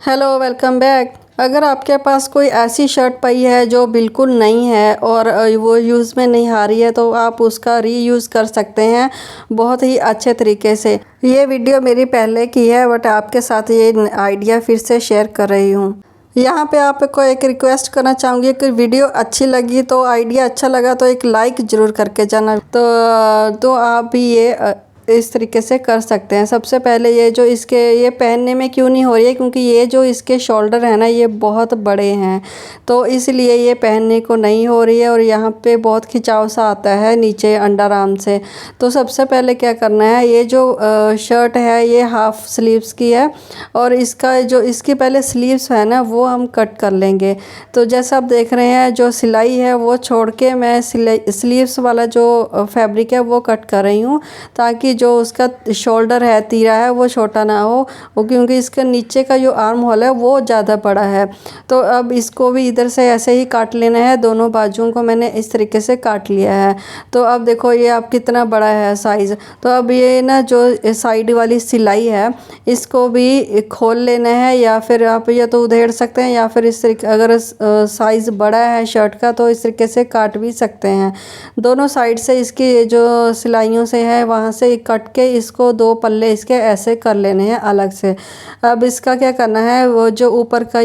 Hello, welcome back. अगर आपके पास कोई ऐसी शर्ट पई है जो बिल्कुल नई है और वो यूज़ में नहीं आ रही है तो आप उसका रीयूज़ कर सकते हैं बहुत ही अच्छे तरीके से। ये वीडियो मेरी पहले की है बट आपके साथ ये आइडिया फिर से शेयर कर रही हूँ। यहाँ पे आपको एक रिक्वेस्ट करना चाहूँगी कि वीडियो अच्छी लगी तो आइडिया अच्छा लगा तो एक लाइक ज़रूर करके जाना। तो आप भी ये इस तरीके से कर सकते हैं। सबसे पहले ये जो इसके ये पहनने में क्यों नहीं हो रही है, क्योंकि ये जो इसके शोल्डर है ना ये बहुत बड़े हैं तो इसलिए ये पहनने को नहीं हो रही है और यहाँ पे बहुत खिंचाव सा आता है नीचे अंडर आर्म से। तो सबसे पहले क्या करना है, ये जो शर्ट है ये हाफ स्लीव्स की है और इसका जो इसकी पहले स्लीव्स है ना वो हम कट कर लेंगे। तो जैसा आप देख रहे हैं जो सिलाई है वो छोड़ के मैं स्लीव्स वाला जो फैब्रिक है वो कट कर रही हूँ ताकि जो उसका शोल्डर है तीरा है वो छोटा ना हो, वो क्योंकि इसके नीचे का जो आर्म होल है वो ज़्यादा बड़ा है। तो अब इसको भी इधर से ऐसे ही काट लेना है, दोनों बाजुओं को मैंने इस तरीके से काट लिया है। तो अब देखो ये अब कितना बड़ा है साइज़। तो अब ये ना जो साइड वाली सिलाई है इसको भी खोल लेना है या फिर आप या तो उधेड़ सकते हैं या फिर इस तरीके अगर साइज़ बड़ा है शर्ट का तो इस तरीके से काट भी सकते हैं। दोनों साइड से इसकी जो सिलाइयों से है वहाँ से कट के इसको दो पल्ले इसके ऐसे कर लेने हैं अलग से। अब इसका क्या करना है, वो जो ऊपर का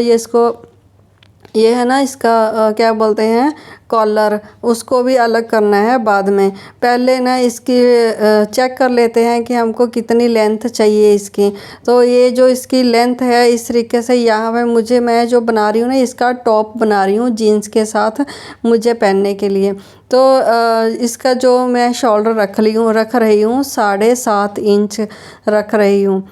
ये है ना इसका क्या बोलते हैं कॉलर, उसको भी अलग करना है बाद में। पहले ना इसकी चेक कर लेते हैं कि हमको कितनी लेंथ चाहिए इसकी। तो ये जो इसकी लेंथ है इस तरीके से यहाँ पे मैं जो बना रही हूँ ना इसका टॉप बना रही हूँ जीन्स के साथ मुझे पहनने के लिए। तो इसका जो मैं शोल्डर रख रही हूँ 7.5 इंच रख रही हूँ।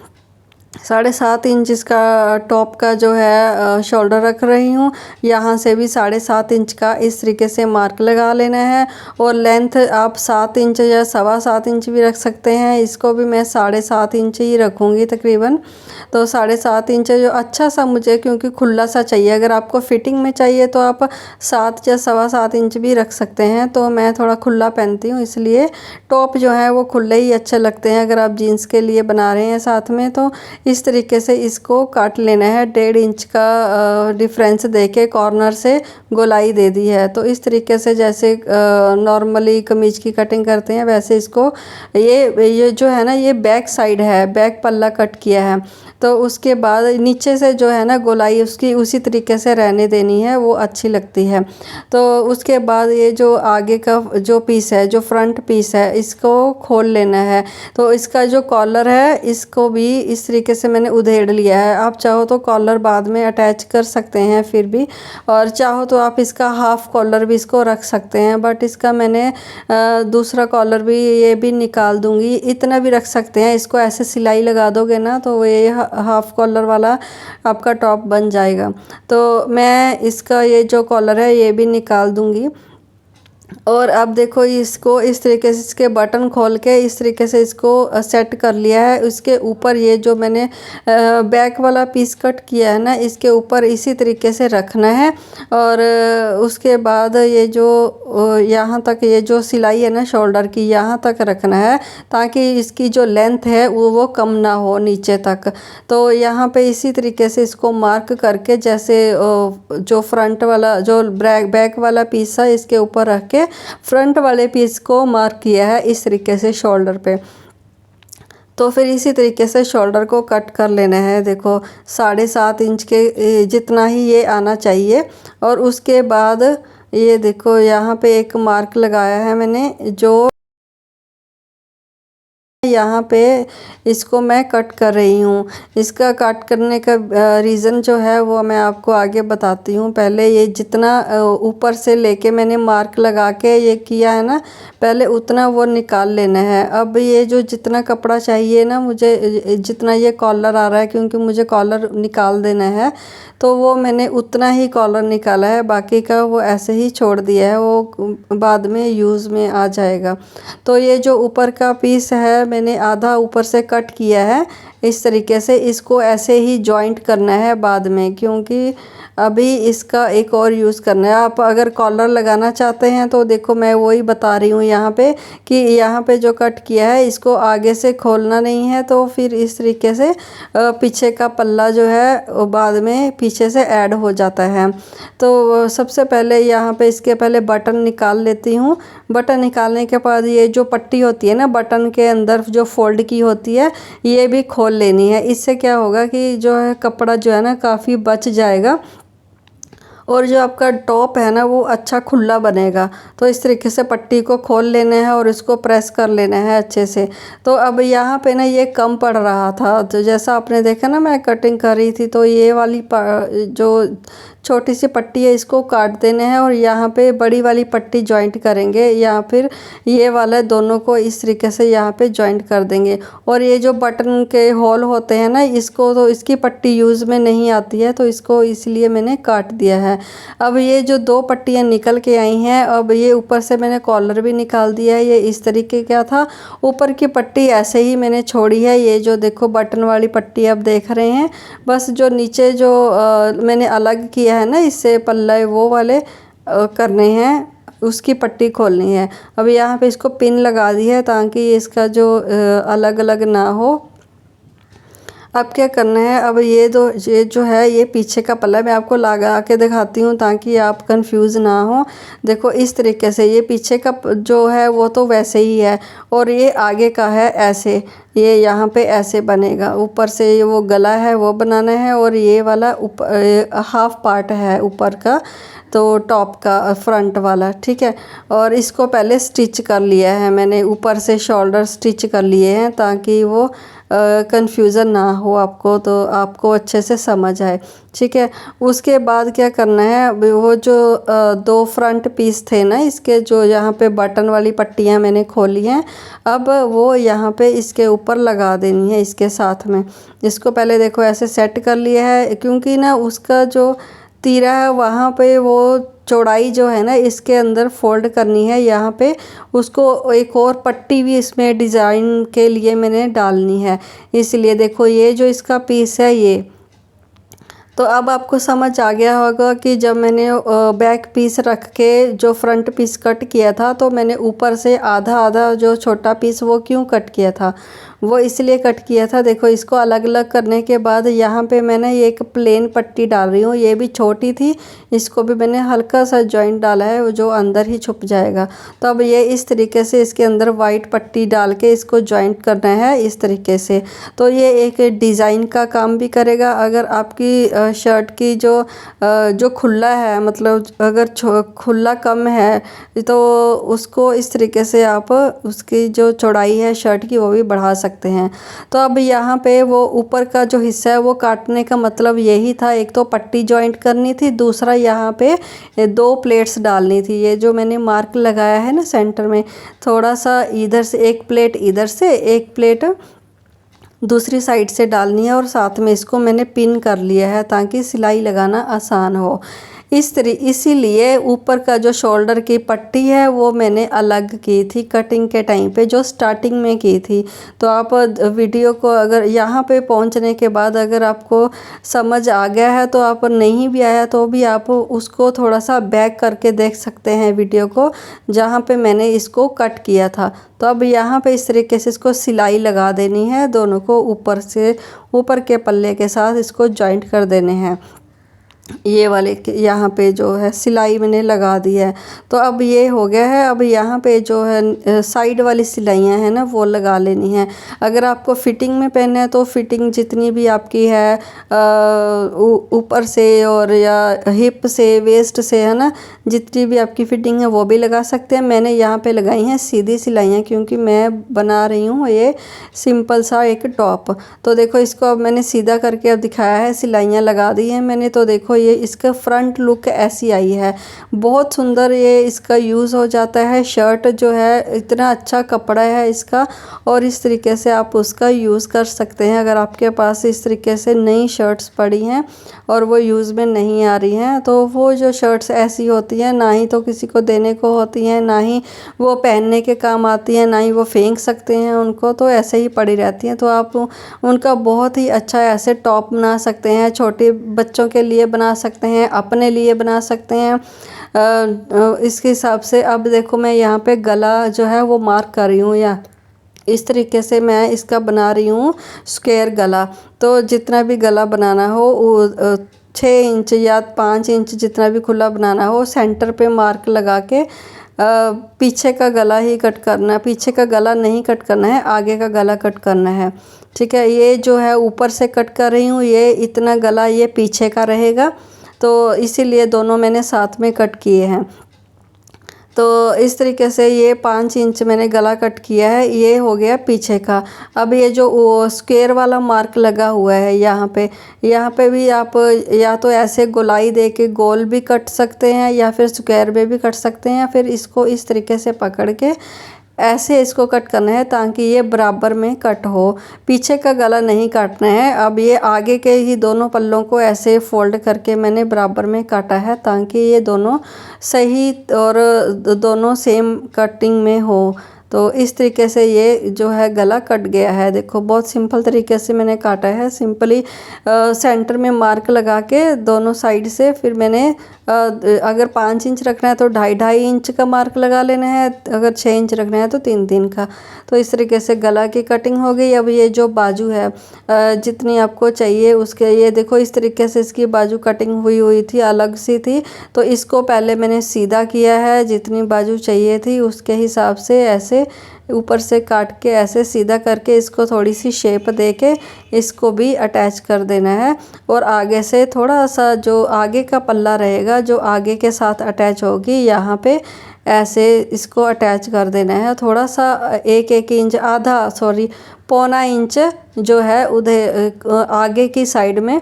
7.5 इंच इसका टॉप का जो है शोल्डर रख रही हूँ। यहाँ से भी 7.5 इंच का इस तरीके से मार्क लगा लेना है और लेंथ आप 7 इंच या 7.25 इंच भी रख सकते हैं। इसको भी मैं 7.5 इंच ही रखूँगी तकरीबन। तो 7.5 इंच जो अच्छा सा मुझे क्योंकि खुला सा चाहिए, अगर आपको फिटिंग में चाहिए तो आप 7 या 7.25 इंच भी रख सकते हैं। तो मैं थोड़ा खुला पहनती हूँ इसलिए टॉप जो है वो खुले ही अच्छे लगते हैं अगर आप जीन्स के लिए बना रहे हैं साथ में। तो इस तरीके से इसको काट लेना है। 1.5 इंच का डिफरेंस देके कॉर्नर से गोलाई दे दी है। तो इस तरीके से जैसे नॉर्मली कमीज की कटिंग करते हैं वैसे इसको ये जो है ना ये बैक साइड है, बैक पल्ला कट किया है। तो उसके बाद नीचे से जो है ना गोलाई उसकी उसी तरीके से रहने देनी है, वो अच्छी लगती है। तो उसके बाद ये जो आगे का जो पीस है जो फ्रंट पीस है इसको खोल लेना है। तो इसका जो कॉलर है इसको भी इस तरीके से मैंने उधेड़ लिया है। आप चाहो तो कॉलर बाद में अटैच कर सकते हैं फिर भी, और चाहो तो आप इसका हाफ कॉलर भी इसको रख सकते हैं बट इसका मैंने दूसरा कॉलर भी ये भी निकाल दूंगी। इतना भी रख सकते हैं, इसको ऐसे सिलाई लगा दोगे ना तो ये हाफ कॉलर वाला आपका टॉप बन जाएगा। तो मैं इसका ये जो कॉलर है ये भी निकाल दूंगी। और अब देखो इसको इस तरीके से इसके बटन खोल के इस तरीके से इसको सेट कर लिया है। उसके ऊपर ये जो मैंने बैक वाला पीस कट किया है ना इसके ऊपर इसी तरीके से रखना है। और उसके बाद ये जो यहाँ तक ये जो सिलाई है ना शोल्डर की यहाँ तक रखना है ताकि इसकी जो लेंथ है वो कम ना हो नीचे तक। तो यहाँ पे इसी तरीके से इसको मार्क करके जैसे जो फ्रंट वाला जो बैक वाला पीस है इसके ऊपर रख के फ्रंट वाले पीस को मार्क किया है इस तरीके से शोल्डर पे। तो फिर इसी तरीके से शोल्डर को कट कर लेना है। देखो 7.5 इंच के जितना ही ये आना चाहिए। और उसके बाद ये देखो यहाँ पे एक मार्क लगाया है मैंने, जो यहाँ पे इसको मैं कट कर रही हूँ। इसका कट करने का रीज़न जो है वो मैं आपको आगे बताती हूँ। पहले ये जितना ऊपर से लेके मैंने मार्क लगा के ये किया है ना पहले उतना वो निकाल लेना है। अब ये जो जितना कपड़ा चाहिए ना मुझे जितना ये कॉलर आ रहा है क्योंकि मुझे कॉलर निकाल देना है तो वो मैंने उतना ही कॉलर निकाला है, बाकी का वो ऐसे ही छोड़ दिया है, वो बाद में यूज़ में आ जाएगा। तो ये जो ऊपर का पीस है मैंने आधा ऊपर से कट किया है इस तरीके से। इसको ऐसे ही जॉइंट करना है बाद में, क्योंकि अभी इसका एक और यूज़ करना है। आप अगर कॉलर लगाना चाहते हैं तो देखो मैं वही बता रही हूँ यहाँ पे कि यहाँ पे जो कट किया है इसको आगे से खोलना नहीं है, तो फिर इस तरीके से पीछे का पल्ला जो है वो बाद में पीछे से ऐड हो जाता है। तो सबसे पहले यहाँ पे इसके पहले बटन निकाल लेती हूँ। बटन निकालने के बाद ये जो पट्टी होती है ना बटन के अंदर जो फोल्ड की होती है, ये भी खोल लेनी है। इससे क्या होगा कि जो है कपड़ा जो है ना काफ़ी बच जाएगा और जो आपका टॉप है ना वो अच्छा खुला बनेगा। तो इस तरीके से पट्टी को खोल लेना है और इसको प्रेस कर लेना है अच्छे से। तो अब यहाँ पे ना ये कम पड़ रहा था, तो जैसा आपने देखा ना मैं कटिंग कर रही थी, तो ये वाली जो छोटी सी पट्टी है इसको काट देना है और यहाँ पे बड़ी वाली पट्टी जॉइंट करेंगे, या फिर ये वाला दोनों को इस तरीके से यहाँ पे जॉइंट कर देंगे। और ये जो बटन के होल होते हैं ना, इसको तो इसकी पट्टी यूज़ में नहीं आती है, तो इसको इसलिए मैंने काट दिया है। अब ये जो दो पट्टियाँ निकल के आई हैं, अब ये ऊपर से मैंने कॉलर भी निकाल दिया है। ये इस तरीके का था, ऊपर की पट्टी ऐसे ही मैंने छोड़ी है। ये जो देखो बटन वाली पट्टी आप देख रहे हैं, बस जो नीचे जो मैंने अलग किया है ना इससे पल्ला, वो वाले करने हैं, उसकी पट्टी खोलनी है। अब यहाँ पे इसको पिन लगा दी है ताकि इसका जो अलग अलग ना हो। अब क्या करना है, अब ये जो है ये पीछे का पल्ला मैं आपको लगा के दिखाती हूँ ताकि आप कंफ्यूज ना हो। देखो इस तरीके से ये पीछे का जो है वो तो वैसे ही है, और ये आगे का है ऐसे, ये यहाँ पे ऐसे बनेगा। ऊपर से ये वो गला है वो बनाना है, और ये वाला ऊपर हाफ पार्ट है ऊपर का, तो टॉप का फ्रंट वाला, ठीक है। और इसको पहले स्टिच कर लिया है मैंने, ऊपर से शोल्डर स्टिच कर लिए हैं ताकि वो कन्फ्यूज़न ना हो आपको, तो आपको अच्छे से समझ आए, ठीक है। उसके बाद क्या करना है, वो जो दो फ्रंट पीस थे ना इसके, जो यहाँ पे बटन वाली पट्टियाँ मैंने खोली हैं, अब वो यहाँ पे इसके ऊपर लगा देनी है इसके साथ में। इसको पहले देखो ऐसे सेट कर लिया है, क्योंकि ना उसका जो तीरा है वहाँ पे वो चौड़ाई जो है ना इसके अंदर फोल्ड करनी है यहाँ पे। उसको एक और पट्टी भी इसमें डिज़ाइन के लिए मैंने डालनी है, इसलिए देखो ये जो इसका पीस है ये। तो अब आपको समझ आ गया होगा कि जब मैंने बैक पीस रख के जो फ्रंट पीस कट किया था, तो मैंने ऊपर से आधा आधा जो छोटा पीस वो क्यों कट किया था, वो इसलिए कट किया था। देखो इसको अलग अलग करने के बाद यहाँ पे मैंने ये एक प्लेन पट्टी डाल रही हूँ, ये भी छोटी थी, इसको भी मैंने हल्का सा जॉइंट डाला है वो जो अंदर ही छुप जाएगा। तो अब ये इस तरीके से इसके अंदर वाइट पट्टी डाल के इसको जॉइंट करना है इस तरीके से। तो ये एक डिज़ाइन का काम भी करेगा। अगर आपकी शर्ट की जो खुला है, मतलब अगर खुला कम है, तो उसको इस तरीके से आप उसकी जो चौड़ाई है शर्ट की वो भी बढ़ा सकते हैं। तो अब यहाँ पे वो ऊपर का जो हिस्सा है वो काटने का मतलब यही था, एक तो पट्टी जॉइंट करनी थी, दूसरा यहाँ पे दो प्लेट्स डालनी थी। ये जो मैंने मार्क लगाया है ना सेंटर में, थोड़ा सा इधर से एक प्लेट, इधर से एक प्लेट दूसरी साइड से डालनी है, और साथ में इसको मैंने पिन कर लिया है ताकि सिलाई लगाना आसान हो। इसीलिए ऊपर का जो शोल्डर की पट्टी है वो मैंने अलग की थी कटिंग के टाइम पे, जो स्टार्टिंग में की थी। तो आप वीडियो को अगर यहाँ पे पहुँचने के बाद अगर आपको समझ आ गया है, तो आप नहीं भी आया तो भी आप उसको थोड़ा सा बैक करके देख सकते हैं वीडियो को, जहाँ पे मैंने इसको कट किया था। तो अब यहाँ पे इस तरीके से इसको सिलाई लगा देनी है, दोनों को ऊपर से ऊपर के पल्ले के साथ इसको जॉइंट कर देने हैं। ये वाले यहाँ पे जो है सिलाई मैंने लगा दी है। तो अब ये हो गया है। अब यहाँ पे जो है साइड वाली सिलाइयाँ हैं ना वो लगा लेनी है। अगर आपको फिटिंग में पहनना है तो फिटिंग जितनी भी आपकी है ऊपर से और या हिप से वेस्ट से, है ना, जितनी भी आपकी फिटिंग है वो भी लगा सकते हैं। मैंने यहाँ पे लगाई हैं सीधी सिलाइयाँ, क्योंकि मैं बना रही हूँ ये सिंपल सा एक टॉप। तो देखो इसको अब मैंने सीधा करके अब दिखाया है, सिलाइयाँ लगा दी हैं मैंने। तो देखो ये इसका फ्रंट लुक ऐसी आई है। बहुत सुंदर ये इसका यूज़ हो जाता है। शर्ट जो है इतना अच्छा कपड़ा है इसका, और इस तरीके से आप उसका यूज़ कर सकते हैं। अगर आपके पास इस तरीके से नई शर्ट्स पड़ी हैं और वो यूज़ में नहीं आ रही हैं, तो वो जो शर्ट्स ऐसी होती हैं ना ही तो किसी को देने को होती हैं, ना ही वो पहनने के काम आती हैं, ना ही वो फेंक सकते हैं उनको, तो ऐसे ही पड़ी रहती हैं। तो आप उनका बहुत ही अच्छा ऐसे टॉप बना सकते हैं, छोटे बच्चों के लिए बना सकते हैं, अपने लिए बना सकते हैं। इसके हिसाब से अब देखो मैं यहाँ पे गला जो है वो मार्क कर रही हूँ, या इस तरीके से मैं इसका बना रही हूँ स्क्वायर गला। तो जितना भी गला बनाना हो 6 इंच या 5 इंच जितना भी खुला बनाना हो, सेंटर पे मार्क लगा के पीछे का गला ही कट करना है। पीछे का गला नहीं कट करना है, आगे का गला कट करना है। ठीक है, ये जो है ऊपर से कट कर रही हूँ, ये इतना गला ये पीछे का रहेगा, तो इसीलिए दोनों मैंने साथ में कट किए हैं। तो इस तरीके से ये 5 इंच मैंने गला कट किया है, ये हो गया पीछे का। अब ये जो स्क्वायर वाला मार्क लगा हुआ है यहाँ पे भी आप या तो ऐसे गोलाई दे के गोल भी कट सकते हैं, या फिर स्क्वायर में भी कट सकते हैं, या फिर इसको इस तरीके से पकड़ के ऐसे इसको कट करना है ताकि ये बराबर में कट हो। पीछे का गला नहीं काटना है। अब ये आगे के ही दोनों पल्लों को ऐसे फोल्ड करके मैंने बराबर में काटा है ताकि ये दोनों सही और दोनों सेम कटिंग में हो। तो इस तरीके से ये जो है गला कट गया है। देखो बहुत सिंपल तरीके से मैंने काटा है, सिंपली सेंटर में मार्क लगा के दोनों साइड से। फिर मैंने अगर 5 इंच रखना है तो 2.5 इंच का मार्क लगा लेना है, अगर 6 इंच रखना है तो 3 का। तो इस तरीके से गला की कटिंग हो गई। अब ये जो बाजू है जितनी आपको चाहिए उसके, ये देखो इस तरीके से इसकी बाजू कटिंग हुई थी, अलग सी थी। तो इसको पहले मैंने सीधा किया है, जितनी बाजू चाहिए थी उसके हिसाब से ऐसे ऊपर से काट के ऐसे सीधा करके इसको थोड़ी सी शेप दे के इसको भी अटैच कर देना है। और आगे से थोड़ा सा जो आगे का पल्ला रहेगा जो आगे के साथ अटैच होगी, यहाँ पे ऐसे इसको अटैच कर देना है। थोड़ा सा 1 इंच पौना इंच जो है उधर आगे की साइड में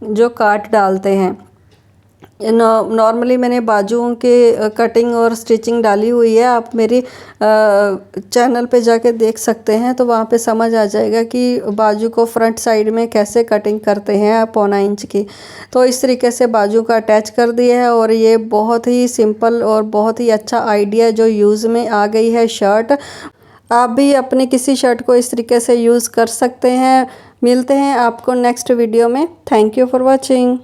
जो काट डालते हैं। नॉर्मली मैंने बाजुओं के कटिंग और स्टिचिंग डाली हुई है, आप मेरी चैनल पे जाके देख सकते हैं, तो वहाँ पे समझ आ जाएगा कि बाजू को फ्रंट साइड में कैसे कटिंग करते हैं पौना इंच की। तो इस तरीके से बाजू का अटैच कर दिया है, और ये बहुत ही सिंपल और बहुत ही अच्छा आइडिया जो यूज़ में आ गई है शर्ट। आप भी अपनी किसी शर्ट को इस तरीके से यूज़ कर सकते हैं। मिलते हैं आपको नेक्स्ट वीडियो में। Thank you for watching.